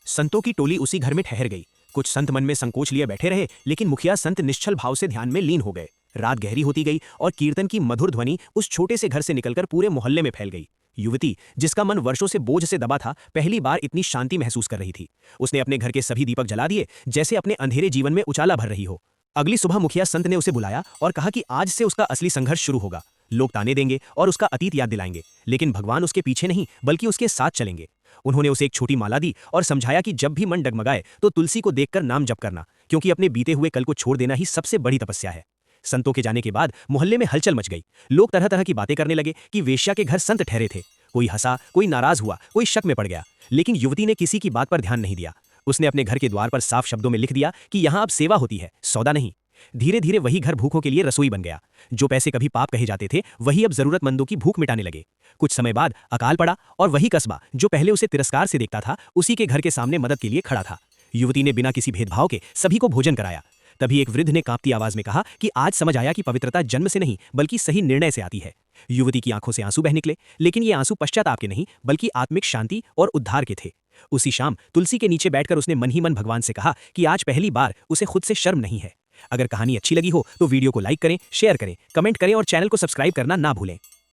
संतों की टोली उसी घर में ठहर गई। कुछ संत मन में संकोच लिए बैठे रहे, लेकिन मुखिया संत निश्चल भाव से ध्यान में लीन हो गए। रात गहरी होती गई और कीर्तन की मधुर ध्वनि उस छोटे से घर से निकलकर पूरे मोहल्ले में फैल गई। युवती, जिसका मन वर्षों से बोझ से दबा था, पहली बार इतनी शांति महसूस कर रही थी। उसने अपने घर के सभी दीपक जला दिए, जैसे अपने अंधेरे जीवन में उजाला भर रही हो। अगली सुबह मुखिया संत ने उसे बुलाया और कहा कि आज से उसका असली संघर्ष शुरू होगा। लोग ताने देंगे और उसका अतीत याद दिलाएंगे, लेकिन भगवान उसके पीछे नहीं बल्कि उसके साथ चलेंगे। उन्होंने उसे एक छोटी माला दी और समझाया कि जब भी मन डगमगाए तो तुलसी को देखकर नाम जप करना, क्योंकि अपने बीते हुए कल को छोड़ देना ही सबसे बड़ी तपस्या है। संतों के जाने के बाद मोहल्ले में हलचल मच गई। लोग तरह तरह की बातें करने लगे कि वेश्या के घर संत ठहरे थे। कोई हंसा, कोई नाराज हुआ, कोई शक में पड़ गया, लेकिन युवती ने किसी की बात पर ध्यान नहीं दिया। उसने अपने घर के द्वार पर साफ शब्दों में लिख दिया कि यहाँ अब सेवा होती है, सौदा नहीं। धीरे धीरे वही घर भूखों के लिए रसोई बन गया। जो पैसे कभी पाप कहे जाते थे, वही अब जरूरतमंदों की भूख मिटाने लगे। कुछ समय बाद अकाल पड़ा और वही कस्बा जो पहले उसे तिरस्कार से देखता था, उसी के घर के सामने मदद के लिए खड़ा था। युवती ने बिना किसी भेदभाव के सभी को भोजन कराया। तभी एक वृद्ध ने कांपती आवाज में कहा कि आज समझ आया कि पवित्रता जन्म से नहीं बल्कि सही निर्णय से आती है। युवती की आंखों से आंसू बह निकले, लेकिन ये आंसू पश्चाताप के नहीं बल्कि आत्मिक शांति और उद्धार के थे। उसी शाम तुलसी के नीचे बैठकर उसने मन ही मन भगवान से कहा कि आज पहली बार उसे खुद से शर्म नहीं है। अगर कहानी अच्छी लगी हो तो वीडियो को लाइक करें, शेयर करें, कमेंट करें और चैनल को सब्सक्राइब करना ना भूलें।